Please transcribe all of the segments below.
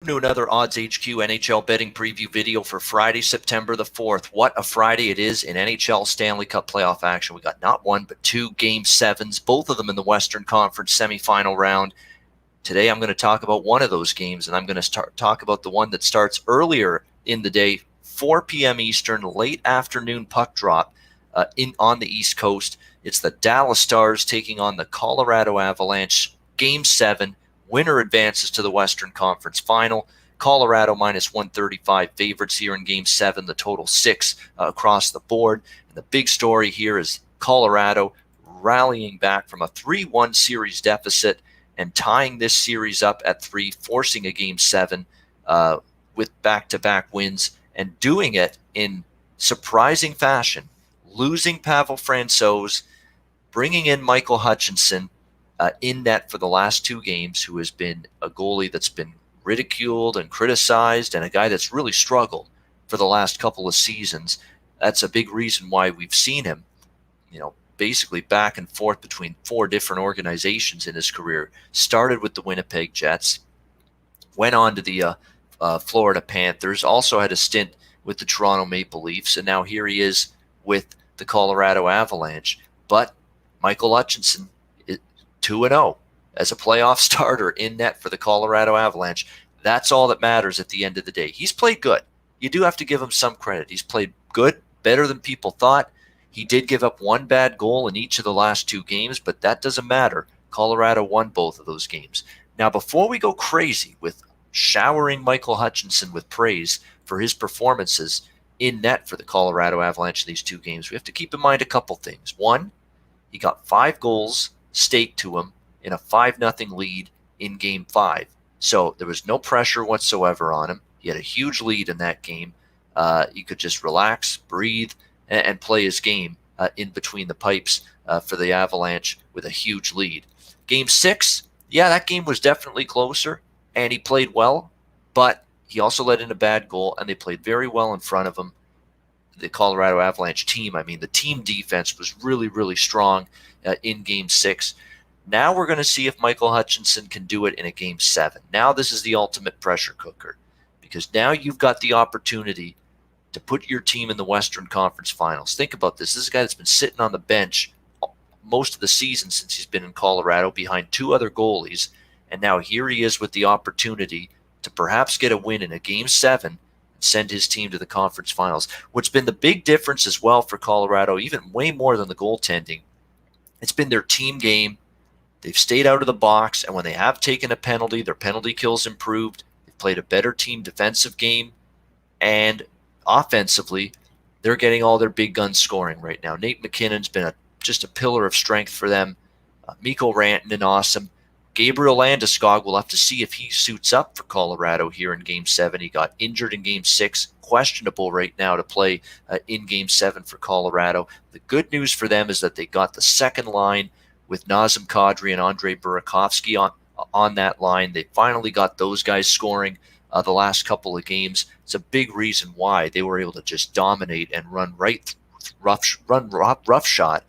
To another Odds HQ NHL betting preview video for Friday, September the 4th. What a Friday it is in NHL Stanley Cup playoff action. We got not one, but two Game 7s, both of them in the Western Conference semifinal round. Today I'm going to talk about one of those games, and I'm going to talk about the one that starts earlier in the day, 4 p.m. Eastern, late afternoon puck drop on the East Coast. It's the Dallas Stars taking on the Colorado Avalanche, Game 7. Winner advances to the Western Conference Final. Colorado minus 135 favorites here in Game 7, the total 6 across the board. And the big story here is Colorado rallying back from a 3-1 series deficit and tying this series up at 3, forcing a Game 7 with back-to-back wins, and doing it in surprising fashion, losing Pavel Francouz, bringing in Michael Hutchinson, in net for the last two games, who has been a goalie that's been ridiculed and criticized and a guy that's really struggled for the last couple of seasons. That's a big reason why we've seen him, basically back and forth between 4 different organizations in his career. Started with the Winnipeg Jets, went on to the Florida Panthers, also had a stint with the Toronto Maple Leafs, and now here he is with the Colorado Avalanche. But Michael Hutchinson, 2-0 as a playoff starter in net for the Colorado Avalanche. That's all that matters at the end of the day. He's played good. You do have to give him some credit. He's played good, better than people thought. He did give up one bad goal in each of the last 2 games, but that doesn't matter. Colorado won both of those games. Now, before we go crazy with showering Michael Hutchinson with praise for his performances in net for the Colorado Avalanche in these 2 games, we have to keep in mind a couple things. One, he got 5 goals staked to him in a 5-0 lead in Game 5. So there was no pressure whatsoever on him. He had a huge lead in that game. He could just relax, breathe, and play his game in between the pipes for the Avalanche with a huge lead. Game 6, yeah, that game was definitely closer, and he played well, but he also let in a bad goal, and they played very well in front of him. The Colorado Avalanche team, the team defense was really, really strong in Game 6. Now we're going to see if Michael Hutchinson can do it in a Game 7. Now this is the ultimate pressure cooker, because now you've got the opportunity to put your team in the Western Conference Finals. Think about this. This is a guy that's been sitting on the bench most of the season since he's been in Colorado behind 2 other goalies, and now here he is with the opportunity to perhaps get a win in a Game 7 and send his team to the conference finals. What's been the big difference as well for Colorado, even way more than the goaltending, it's been their team game. They've stayed out of the box, and when they have taken a penalty, their penalty kill's improved. They've played a better team defensive game, and offensively, they're getting all their big guns scoring right now. Nate McKinnon's been just a pillar of strength for them. Mikko Rantanen, awesome. Gabriel Landeskog, we'll have to see if he suits up for Colorado here in Game 7. He got injured in Game 6, questionable right now to play in Game 7 for Colorado. The good news for them is that they got the second line with Nazem Kadri and Andrei Burakovsky on that line. They finally got those guys scoring the last couple of games. It's a big reason why they were able to just dominate and run roughshod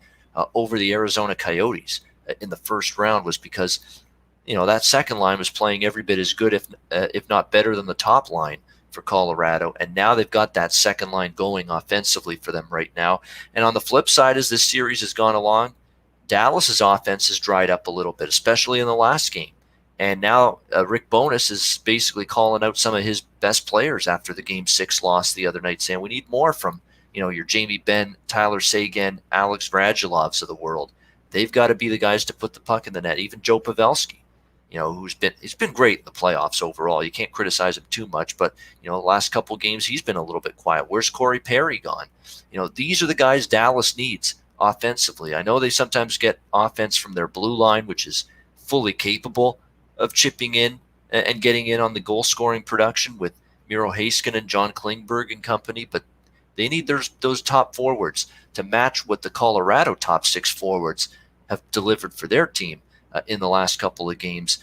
over the Arizona Coyotes in the first round, was because that second line was playing every bit as good, if not better than the top line for Colorado. And now they've got that second line going offensively for them right now. And on the flip side, as this series has gone along, Dallas's offense has dried up a little bit, especially in the last game. And now Rick Bowness is basically calling out some of his best players after the Game 6 loss the other night, saying we need more from your Jamie Benn, Tyler Seguin, Alex Radulovs of the world. They've got to be the guys to put the puck in the net. Even Joe Pavelski, he's been great in the playoffs overall. You can't criticize him too much, but the last couple of games he's been a little bit quiet. Where's Corey Perry gone? These are the guys Dallas needs offensively. I know they sometimes get offense from their blue line, which is fully capable of chipping in and getting in on the goal scoring production with Miro Heiskanen and John Klingberg and company, but they need those top forwards to match what the Colorado top 6 forwards have delivered for their team in the last couple of games.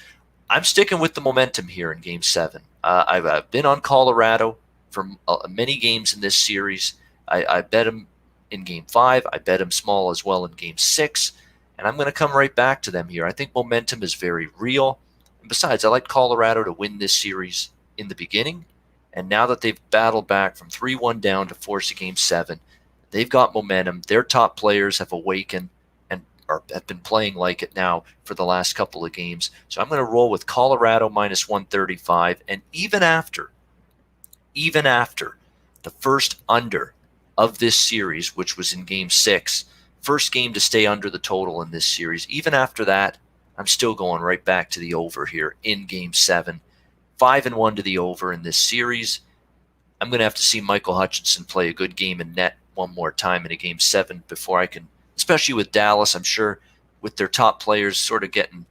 I'm sticking with the momentum here in Game 7. I've been on Colorado for many games in this series. I bet them in Game 5. I bet them small as well in Game 6. And I'm going to come right back to them here. I think momentum is very real. And besides, I like Colorado to win this series in the beginning. And now that they've battled back from 3-1 down to force a game 7, they've got momentum. Their top players have awakened and have been playing like it now for the last couple of games. So I'm going to roll with Colorado minus 135. And even after the first under of this series, which was in game 6, first game to stay under the total in this series, even after that, I'm still going right back to the over here in game 7. 5-1 to the over in this series. I'm going to have to see Michael Hutchinson play a good game in net one more time in a game 7 before I can, especially with Dallas, I'm sure with their top players sort of getting,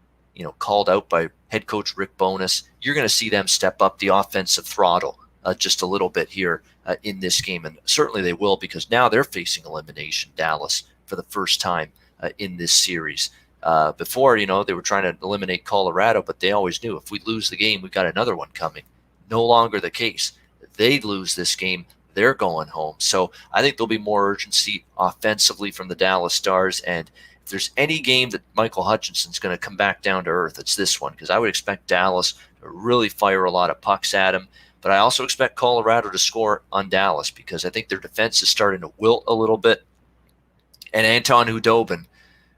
called out by head coach Rick Bowness, you're going to see them step up the offensive throttle just a little bit here in this game. And certainly they will, because now they're facing elimination, Dallas, for the first time in this series. Before, they were trying to eliminate Colorado, but they always knew if we lose the game, we've got another one coming. No longer the case. If they lose this game, they're going home. So I think there'll be more urgency offensively from the Dallas Stars. And if there's any game that Michael Hutchinson's going to come back down to earth, it's this one, because I would expect Dallas to really fire a lot of pucks at him. But I also expect Colorado to score on Dallas, because I think their defense is starting to wilt a little bit. And Anton Hudobin,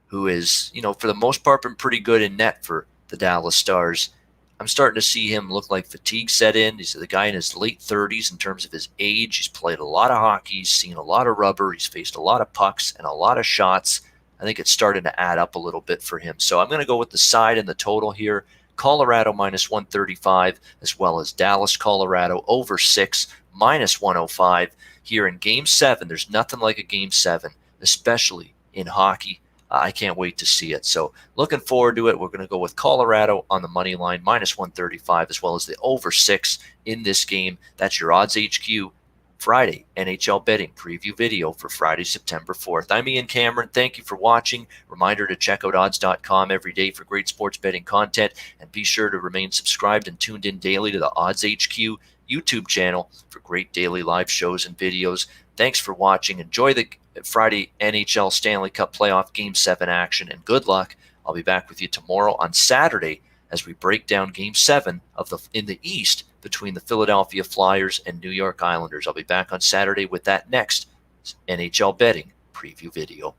who is, for the most part, been pretty good in net for the Dallas Stars, I'm starting to see him look like fatigue set in. He's the guy in his late 30s in terms of his age. He's played a lot of hockey. He's seen a lot of rubber. He's faced a lot of pucks and a lot of shots. I think it's starting to add up a little bit for him. So I'm going to go with the side and the total here. Colorado minus 135, as well as Dallas, Colorado over 6, minus 105 here in Game 7. There's nothing like a Game 7, especially in hockey. I can't wait to see it. So looking forward to it. We're going to go with Colorado on the money line, minus 135, as well as the over 6 in this game. That's your Odds HQ Friday NHL betting preview video for Friday, September 4th. I'm Ian Cameron. Thank you for watching. Reminder to check out odds.com every day for great sports betting content, and be sure to remain subscribed and tuned in daily to the Odds HQ YouTube channel for great daily live shows and videos. Thanks for watching. Enjoy the Friday NHL Stanley Cup Playoff Game 7 action, and good luck. I'll be back with you tomorrow on Saturday as we break down Game 7 in the East between the Philadelphia Flyers and New York Islanders. I'll be back on Saturday with that next NHL betting preview video.